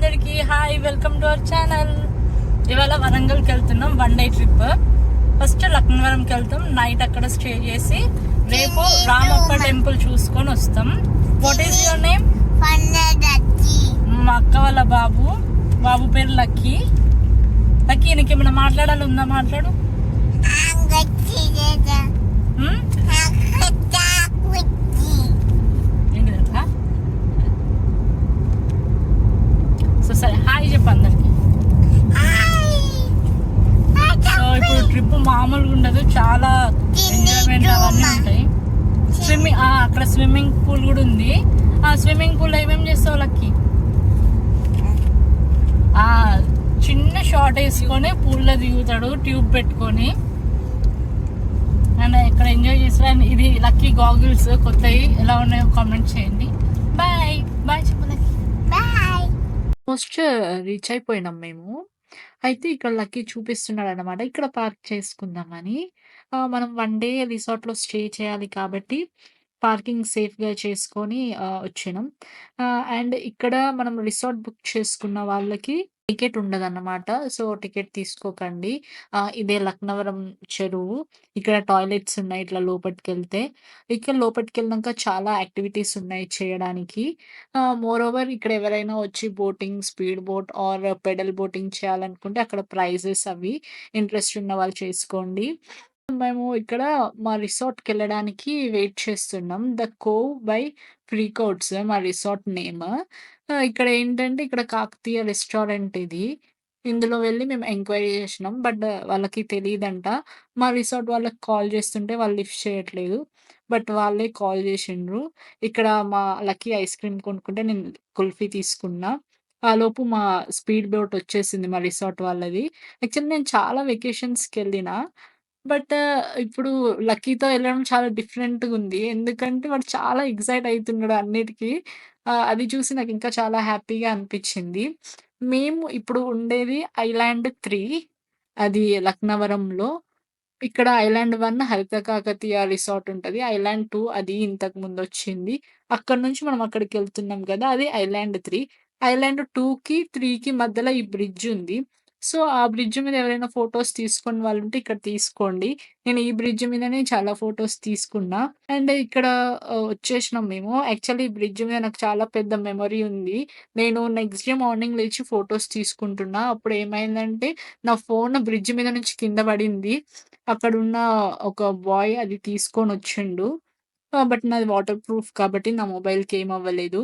అందరికి hi, welcome to our channel. ఇవాళ వరంగల్కి వెళ్తున్నాం, 1 డే ట్రిప్. ఫస్ట్ లక్నవరంకి వెళ్తాం, నైట్ అక్కడ స్టే చేసి రేపు రామప్ప టెంపుల్ చూసుకొని వస్తాం. What is your name? మా అక్క వాళ్ళ బాబు పేరు లక్కీ. లక్కీ, నీకేమైనా మాట్లాడాలి ఉందా? మాట్లాడు. ఏంటిదట్లా? సో సరే, హాయ్ చెప్పు అందరికి. సో ఇప్పుడు ట్రిప్ మామూలుగా ఉండదు, చాలా ఎంజాయ్మెంట్ అవన్నీ ఉంటాయి. అక్కడ స్విమ్మింగ్ పూల్ కూడా ఉంది. ఆ స్విమ్మింగ్ పూల్ ఏమేమి చేస్తావు లక్కీ? చిన్న షార్ట్ వేసుకొని పూల్లో దిగుతాడు, ట్యూబ్ పెట్టుకొని. అండ్ ఇక్కడ ఎంజాయ్ చేస్తారు. అండ్ ఇది లక్కీ గాగుల్స్ కొత్తవి, ఎలా ఉన్నాయో కామెంట్ చేయండి. బాయ్ బాయ్ చెప్పు లక్కీ. బాయ్. ఆల్మోస్ట్ రీచ్ అయిపోయినాం మేము. అయితే ఇక్కడ లక్కీ చూపిస్తున్నాడు అనమాట, ఇక్కడ పార్క్ చేసుకుందామని. మనం 1 డే రిసార్ట్లో స్టే చేయాలి కాబట్టి పార్కింగ్ సేఫ్గా చేసుకొని వచ్చినాం. అండ్ ఇక్కడ మనం రిసార్ట్ బుక్ చేసుకున్న వాళ్ళకి టికెట్ ఉండదన్నమాట. సో టికెట్ తీసుకోకండి. ఇదే లక్నవరం చెరువు. ఇక్కడ టాయిలెట్స్ ఉన్నాయి ఇట్లా లోపటికెళ్తే. ఇక్కడ లోపటికెళ్ళినాక చాలా యాక్టివిటీస్ ఉన్నాయి చేయడానికి. మోర్ ఓవర్ ఇక్కడ ఎవరైనా వచ్చి boating, speed boat or pedal boating చేయాలనుకుంటే అక్కడ ప్రైజెస్ అవి ఇంట్రెస్ట్ ఉన్న వాళ్ళు చేసుకోండి. మేము ఇక్కడ మా రిసార్ట్‌కెళ్ళడానికి వెయిట్ చేస్తున్నాం. 'ద కోవ్ బై ఫ్రీకౌట్స్' మా రిసార్ట్ నేమ్. ఇక్కడ ఏంటంటే ఇక్కడ కాకతీయ రెస్టారెంట్ ఇది. ఇందులో వెళ్లి మేము ఎంక్వైరీ చేసినాం. బట్ వాళ్ళకి తెలీదంట. మా రిసార్ట్ వాళ్ళకి కాల్ చేస్తుంటే వాళ్ళు లిఫ్ట్ చేయట్లేదు. బట్ వాళ్ళే కాల్ చేసిండ్రు. ఇక్కడ మా లక్కీ ఐస్ క్రీమ్ కొనుక్కుంటే నేను కుల్ఫీ తీసుకున్నా. ఆలోపు మా స్పీడ్ బోట్ వచ్చేసింది మా రిసార్ట్ వాళ్ళది. యాక్చువల్లీ నేను చాలా వెకేషన్స్‌కెళ్ళినా. బట్ ఇప్పుడు లక్కీతో ఎళ్ళడం చాలా డిఫరెంట్‌గుంది. ఎందుకంటే వాడు చాలా ఎక్సైట్ అయితున్నాడు అన్నిటికి. అది చూసి నాకింకా చాలా హ్యాపీగా అనిపిచ్చింది. మేము ఇప్పుడు ఉండేది ఐలాండ్ 3, అది లక్నవరంలో. ఇక్కడ ఐలాండ్ 1 హరిత కాకతీయ రిసార్ట్ ఉంటది. ఐలాండ్ 2 అది ఇంతకు ముందొచ్చింది. అక్కడి నుంచి మనం అక్కడికెళ్తున్నాం గదా! అది ఐలాండ్ 3. ఐలాండ్ 2కి, 3కి మధ్యలో ఈ బ్రిడ్జ్ ఉంది. సో, ఆ బ్రిడ్జ్ మీద ఎవరైనా ఫోటోస్ తీసుకునే వాళ్ళుంటే ఇక్కడ తీసుకోండి. నేను ఈ బ్రిడ్జ్ మీదనే చాలా ఫోటోస్ తీసుకున్నా. అండ్ ఇక్కడ వచ్చేసినాం మేము. యాక్చువల్లీ ఈ బ్రిడ్జ్ మీద నాకు చాలా పెద్ద మెమరీ ఉంది. నేను నెక్స్ట్ డే మార్నింగ్ లేచి ఫోటోస్ తీసుకుంటున్నా. అప్పుడేమైందంటే నా ఫోన్ బ్రిడ్జ్ మీద నుంచి కింద పడింది. అక్కడున్న ఒక బాయ్ అది తీసుకొనొచ్చిండు. బట్ నాది వాటర్ ప్రూఫ్ కాబట్టి నా మొబైల్‌కి ఏమవ్వలేదు.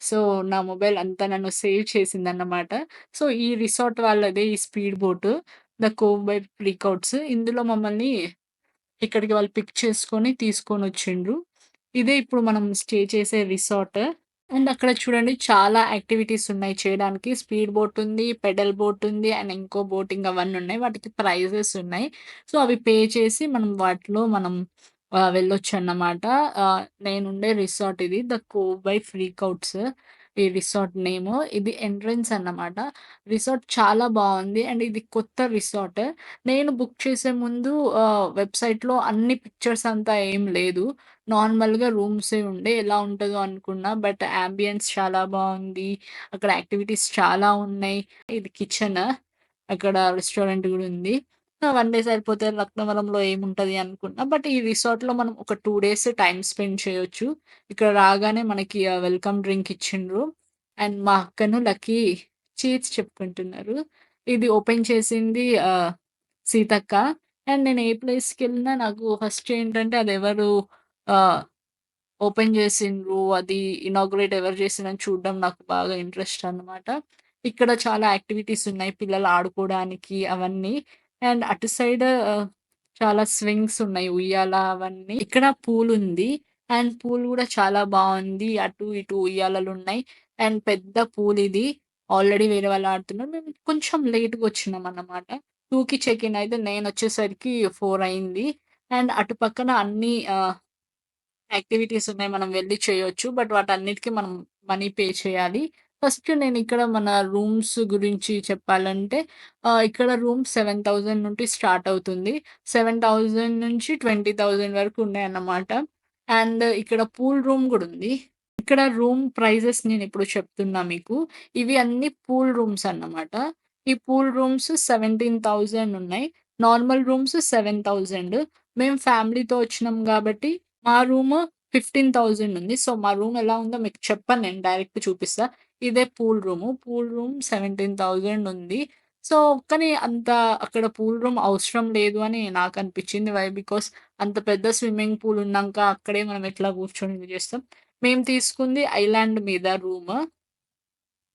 సో, నా మొబైల్ అంతా నన్ను సేవ్ చేసిందన్నమాట. సో, ఈ రిసార్ట్ వాళ్ళదే ఈ speed boat 'the Cove by Freakouts'. ఇందులో మమ్మల్ని ఇక్కడికి వాళ్ళు పిక్ చేసుకొని తీసుకొనొచ్చిండ్రు. ఇదే ఇప్పుడు మనం స్టే చేసే రిసార్ట్. అండ్ అక్కడ చూడండి చాలా యాక్టివిటీస్ ఉన్నాయి చేయడానికి. స్పీడ్ బోట్ ఉంది, పెడల్ బోట్ ఉంది అండ్ ఇంకో బోటింగ్ అవన్నీ ఉన్నాయి. వాటికి ప్రైజెస్ ఉన్నాయి. సో, అవి పే చేసి మనం వాటిలో వెళ్ళొచ్చన్నమాట. నేనుండే రిసార్ట్ ఇది 'ద కోవ్ బై ఫ్రీకౌట్స్' ఈ రిసార్ట్ నేము. ఇది ఎంట్రన్స్ అన్నమాట. రిసార్ట్ చాలా బావుంది. అండ్ ఇది కొత్త రిసార్ట్. నేను బుక్ చేసే ముందు వెబ్‌సైట్‌లో అన్ని పిక్చర్స్ అంతా ఏం లేదు. నార్మల్‌గా రూమ్సే ఉండే. ఎలా ఉంటదో అనుకున్నా. బట్ యాంబియన్స్ చాలా బావుంది. అక్కడ యాక్టివిటీస్ చాలా ఉన్నాయి. ఇది కిచెన్. అక్కడ రెస్టారెంట్ గూడా ఉంది. 1 డే సరిపోతే లక్నవరంలో ఏముంటది అనుకున్నా. బట్ ఈ రిసార్ట్‌లో మనం ఒక 2 డేస్ టైమ్ స్పెండ్ చేయొచ్చు. ఇక్కడ రాగానే మనకి వెల్కమ్ డ్రింక్ ఇచ్చిండ్రు. అండ్ మా అక్కను లక్కీ చీర్స్ చెప్పుకుంటున్నారు. ఇది ఓపెన్ చేసింది సీతక్క. అండ్ నేను ఏ ప్లేస్‌కెళ్ళినా నాకు ఫస్ట్ ఏంటంటే అదెవరు ఆహ్, ఓపెన్ చేసిండ్రు, అది ఇనాగరేట్ ఎవరు చేసిండ్రని చూడడం నాకు బాగా ఇంట్రెస్ట్ అన్నమాట. ఇక్కడ చాలా యాక్టివిటీస్ ఉన్నాయి పిల్లలు ఆడుకోవడానికి అవన్నీ. అండ్ అటు సైడ్ చాలా స్వింగ్స్ ఉన్నాయి. ఉయ్యాల అవన్నీ. ఇక్కడ పూల్ ఉంది. అండ్ పూల్ గూడా చాలా బావుంది. అటు ఇటు ఉయ్యాలలున్నాయి. అండ్ పెద్ద పూల్ ఇది. ఆల్రెడీ వేరే వాళ్ళు ఆడుతున్నారు. మేము కొంచెం లేట్‌గా వచ్చినామన్నమాట. 2కి చెక్ ఇన్ అయితే నేనొచ్చేసరికి 4 అయింది. అండ్ అటు పక్కన అన్ని యాక్టివిటీస్ ఉన్నాయి. మనం వెళ్లి చేయొచ్చు. బట్ వాటన్నిటికి మనం మనీ పే చేయాలి. ఫస్ట్ నేనిక్కడ మన రూమ్స్ గురించి చెప్పాలంటే ఇక్కడ రూమ్ 7,000 నుండి స్టార్ట్ అవుతుంది. 7,000 నుంచి 20,000 వరకు ఉన్నాయన్నమాట. అండ్ ఇక్కడ పూల్ రూమ్ గూడా ఉంది. ఇక్కడ రూమ్ ప్రైజెస్ నేనిప్పుడు చెప్తున్నా మీకు. ఇవి అన్నీ పూల్ రూమ్స్ అన్నమాట. ఈ పూల్ రూమ్స్ 17,000 ఉన్నాయి. Normal rooms 7,000. మేము ఫ్యామిలీతో వచ్చినాం గాబట్టి, మా రూము 15,000 ఉంది. సో, మా రూమ్ ఎలా ఉందో మీకు చెప్పను నేను డైరెక్ట్ చూపిస్తా. ఇదే పూల్ రూము. పూల్ రూమ్ 17,000 ఉంది. సో, కానీ అంత అక్కడ పూల్ రూమ్ అవసరం లేదు అని నాకనిపిచ్చింది. వై? బికాస్ అంత పెద్ద స్విమ్మింగ్ పూల్ ఉన్నాంక అక్కడే మనం ఎట్లా కూర్చొని ఇది చేస్తాం. మేము తీసుకుంది ఐలాండ్ మీద రూము.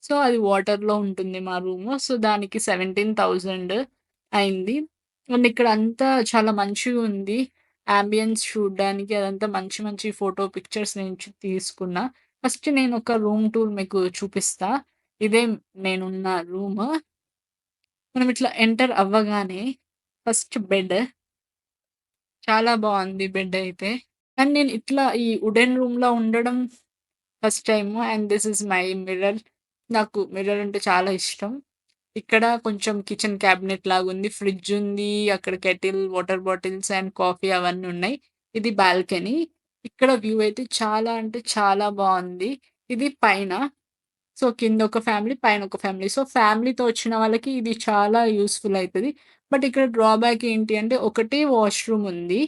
సో, అది వాటర్‌లో ఉంటుంది మా రూము. సో, దానికి 17,000 అయింది. అండ్ ఇక్కడ అంతా చాలా మంచిగుంది. యాంబియన్స్ చూడ్డానికి అదంతా మంచి మంచి ఫోటో పిక్చర్స్ నేను తీసుకున్నా. ఫస్ట్ నేనొక రూమ్ టూర్ మీకు చూపిస్తా. ఇదే నేనున్న రూము. మనం ఇట్లా ఎంటర్ అవ్వగానే ఫస్ట్ బెడ్. చాలా బావుంది బెడ్ అయితే. అండ్ నేను ఇట్లా ఈ వుడెన్ రూమ్‌లో ఉండడం first time. And this is my mirror. నాకు మిర్రర్ అంటే చాలా ఇష్టం. ఇక్కడ కొంచెం కిచెన్ క్యాబినెట్ లాగుంది. ఫ్రిడ్జ్ ఉంది. అక్కడ kettle, water bottles and coffee అవన్నీ ఉన్నాయి. ఇది బాల్కనీ. ఇక్కడ వ్యూ అయితే చాలా అంటే చాలా బావుంది. ఇది పైన. సో, కిందొక ఫ్యామిలీ, పైనొక ఫ్యామిలీ. సో, ఫ్యామిలీతో వచ్చిన వాళ్ళకి ఇది చాలా యూజ్‌ఫుల్ అయితది. బట్ ఇక్కడ డ్రాబ్యాక్ ఏంటి అంటే ఒకటే వాష్‌రూమ్ ఉంది.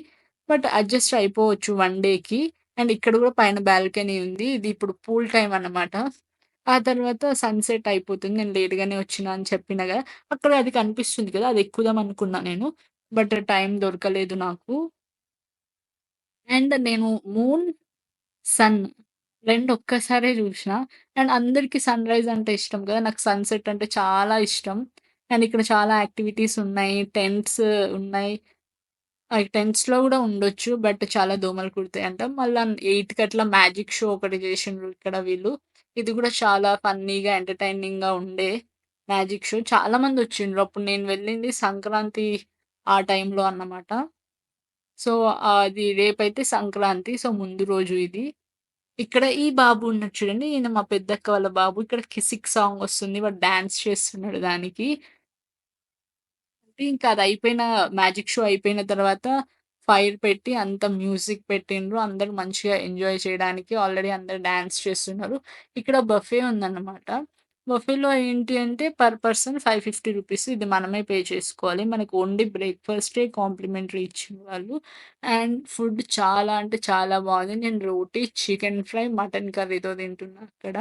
బట్ అడ్జస్ట్ అయిపోవచ్చు 1 డేకి. అండ్ ఇక్కడ గూడా పైన బాల్కనీ ఉంది. ఇది ఇప్పుడు పూల్ టైమ్ అన్నమాట. ఆ తర్వాత సన్‌సెట్ అయిపోతుంది. నేను లేట్‌గానే వచ్చినా అని చెప్పినా గదా! అక్కడ అది కనిపిస్తుంది కదా! అది ఎక్కుదాం అనుకున్నా నేను. బట్ టైం దొరకలేదు నాకు. అండ్ నేను మూన్, సన్ 2 ఒక్కసారే జూషినా. అండ్ అందరికి సన్‌రైజ్ అంటే ఇష్టం కదా! నాకు సన్‌సెట్ అంటే చాలా ఇష్టం. అండ్ ఇక్కడ చాలా యాక్టివిటీస్ ఉన్నాయి. టెంట్స్ ఉన్నాయి. టెంట్స్‌లో గూడా ఉండొచ్చు. బట్ చాలా దోమలు కుడతాయంట. మళ్ళా 8కి అట్లా మ్యాజిక్ షో ఒకటి జేషిండ్రు ఇక్కడ వీళ్ళు. ఇది గూడా చాలా ఫన్నీగా, ఎంటర్‌టైనింగ్‌గా ఉండే మ్యాజిక్ షో. చాలా మందొచ్చిండ్రు. అప్పుడు నేను వెళ్ళింది సంక్రాంతి ఆ టైంలో అన్నమాట. సో, అది రేపైతే సంక్రాంతి. సో, ముందు రోజు ఇది. ఇక్కడ ఈ బాబు ఉన్నాడు చూడండి. ఈయన మా పెద్దక్క వాళ్ళ బాబు. ఇక్కడ 'కిసిక్' సాంగ్ వస్తుంది. వాడు డాన్స్ చేస్తున్నాడు దానికి. అంటే ఇంకా అది అయిపోయిన మ్యాజిక్ షో అయిపోయిన తర్వాత ఫైర్ పెట్టి అంత మ్యూజిక్ పెట్టిండ్రు. అందరూ మంచిగా ఎంజాయ్ చేయడానికి ఆల్రెడీ అందరూ డాన్స్ చేస్తున్నారు. ఇక్కడ బఫే ఉందన్నమాట. బఫేలో ఏంటి అంటే పర్ పర్సన్ రూ. 550 ఇది మనమే పే చేసుకోవాలి. మనకు ఓన్లీ బ్రేక్‌ఫాస్టే కాంప్లిమెంటరీ ఇచ్చేవాళ్ళు. అండ్ ఫుడ్ చాలా అంటే చాలా బాగుంది. నేను రోటీ, చికెన్ ఫ్రై, మటన్ కర్రీతో తింటున్నా అక్కడ.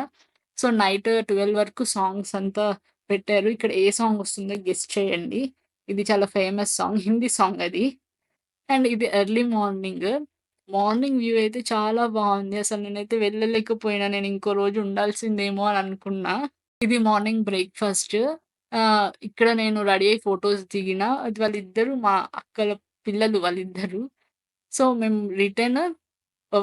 సో, నైట్ 12 వరకు సాంగ్స్ అంతా పెట్టారు. ఇక్కడ ఏ సాంగ్ వస్తుందో గెస్ చేయండి. ఇది చాలా ఫేమస్ సాంగ్. హిందీ సాంగ్ అది. అండ్ ఇది ఎర్లీ మార్నింగ్. మార్నింగ్ వ్యూ అయితే చాలా బావుంది. అసలు నేనైతే వెళ్ళలేకపోయినా. నేను ఇంకో రోజు ఉండాల్సిందేమో అని అనుకున్నా. ఇది మార్నింగ్ బ్రేక్‌ఫాస్ట్. ఇక్కడ నేను రెడీ అయ్యి ఫోటోస్ దిగిన. అది వాళ్ళిద్దరూ మా అక్కల పిల్లలు వాళ్ళిద్దరూ. సో, మేము రిటర్న్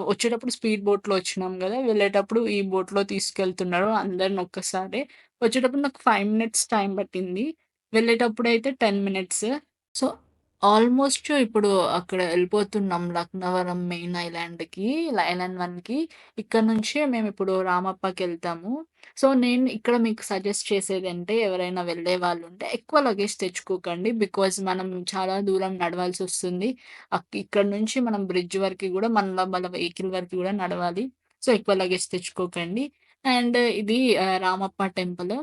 వచ్చేటప్పుడు స్పీడ్ బోట్‌లో వచ్చినాం గదా! వెళ్ళేటప్పుడు ఈ బోట్‌లో తీసుకెళ్తున్నారు అందరిని ఒక్కసారే. వచ్చేటప్పుడు నాకు 5 మినిట్స్ టైం పట్టింది. వెళ్ళేటప్పుడైతే 10 మినిట్స్. సో, ఆల్‌మోస్ట్ ఇప్పుడు అక్కడ ఎళ్ళిపోతున్నాం లక్నవరం మెయిన్ ఐలాండ్‌కి, ఐలాండ్ 1కి. ఇక్కడ నుంచి మేమిప్పుడు రామప్పకెళ్తాము. సో, నేను ఇక్కడ మీకు సజెస్ట్ చేసేదంటే ఎవరైనా వెళ్ళేవాళ్ళుంటే ఎక్కువ లగేజ్ తెచ్చుకోకండి. బికాజ్ మనం చాలా దూరం నడవాల్సొస్తుంది. ఇక్కడ నుంచి మనం బ్రిడ్జ్ వరకి గూడా మన వెహికల్ వరకి గూడా నడవాలి. సో, ఎక్కువ లగేజ్ తెచ్చుకోకండి. అండ్ ఇది రామప్ప టెంపుల్.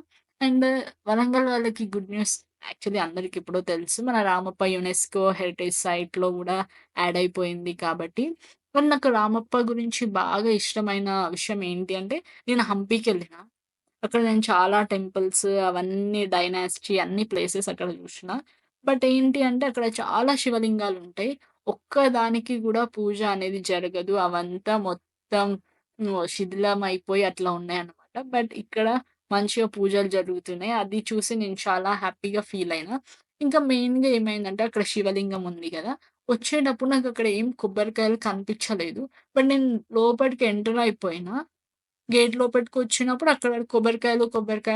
అండ్ వరంగల్ వాళ్ళకి గుడ్ న్యూస్. యాక్చువల్లీ అందరికెప్పుడో తెలుసు. మన రామప్ప యునెస్కో హెరిటేజ్ సైట్‌లో గూడా యాడ్ అయిపోయింది కాబట్టి. కానీ నాకు రామప్ప గురించి బాగా ఇష్టమైన విషయం ఏంటి అంటే, నేను హంపీకెళ్ళిన. అక్కడ నేను చాలా టెంపుల్స్ అవన్నీ డైనాస్టీ అన్ని ప్లేసెస్ అక్కడ జూషిన. బట్ ఏంటి అంటే అక్కడ చాలా శివలింగాలుంటాయి. ఒక్కదానికి గూడా పూజ అనేది జరగదు. అవంతా మొత్తం శిథిలమైపోయి అట్లా ఉన్నాయన్నమాట. బట్ ఇక్కడ మంచిగా పూజలు జరుగుతున్నాయి. అది చూసి నేను చాలా హ్యాపీగా ఫీల్ అయినా. ఇంకా మెయిన్‌గా ఏమైందంటే అక్కడ శివలింగం ఉంది గదా! వచ్చేటప్పుడు నాకక్కడ ఏం కొబ్బరికాయలు కనిపించలేదు. బట్ నేను లోపటికి ఎంటర్ అయిపోయినా. గేట్ లోపటికొచ్చినప్పుడు అక్కడ కొబ్బరికాయ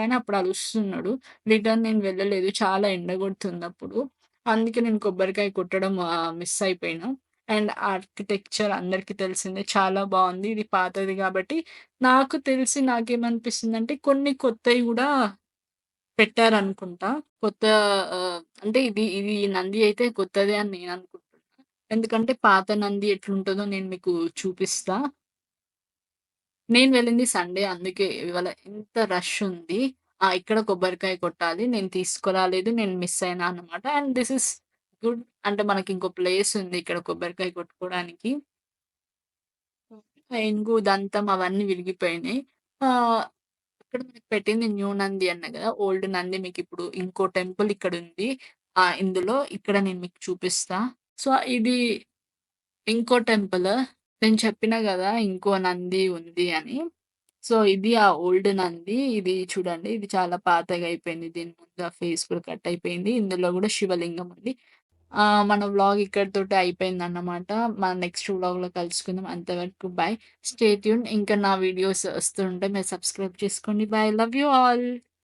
అని అప్పుడు అరుస్తున్నాడు. రిటర్న్ నేను వెళ్ళలేదు. చాలా ఎండ కొడుతుందప్పుడు. అందుకే నేను కొబ్బరికాయ కొట్టడం మిస్ అయిపోయినా. అండ్ ఆర్కిటెక్చర్ అందరికీ తెలిసిందే చాలా బావుంది. ఇది పాతది గాబట్టి నాకు తెలిసి నాకేమనిపిస్తుందంటే కొన్ని కొత్తయి గూడా పెట్టారనుకుంటా. కొత్త అంటే ఇది నంది అయితే కొత్తదే అని నేననుకుంటున్నా. ఎందుకంటే పాత నంది ఎట్లుంటదో నేను మీకు చూపిస్తా. నేను వెళ్ళింది సండే అందుకే ఇవాళ ఇంత రష్ ఉంది. ఇక్కడ కొబ్బరికాయ కొట్టాలి. నేను తీసుకురాలేదు. నేను మిస్ అయినా అన్నమాట. And this is good. అంటే మనకి ఇంకో ప్లేస్ ఉంది ఇక్కడ కొబ్బరికాయ కొట్టుకోవడానికి. ఇంగు, దంతం అవన్నీ విరిగిపోయినాయి. ఆహ్, ఇక్కడ మనకి పెట్టింది న్యూ నంది అన్నా గదా! ఓల్డ్ నంది మీకిప్పుడు ఇంకో టెంపుల్ ఇక్కడుంది. ఇందులో ఇక్కడ నేను మీకు చూపిస్తా. సో, ఇది ఇంకో టెంపుల్. నేను చెప్పినా గదా! ఇంకో నంది ఉంది అని. సో, ఇది ఆ ఓల్డ్ నంది. ఇది చూడండి. ఇది చాలా పాతగా అయిపోయింది. దీని ముందు ఆ ఫేస్ కూడా కట్ అయిపోయింది. ఇందులో గూడా శివలింగం ఉంది. మన వ్లాగ్ ఇక్కడితోటి అయిపోయిందన్నమాట. మన నెక్స్ట్ వ్లాగ్‌లో కలుసుకుందాం. అంతవరకు బాయ్. Stay tune. ఇంకా నా వీడియోస్ వస్తుంటే మీరు సబ్స్క్రైబ్ చేసుకోండి. బాయ్. Love you all.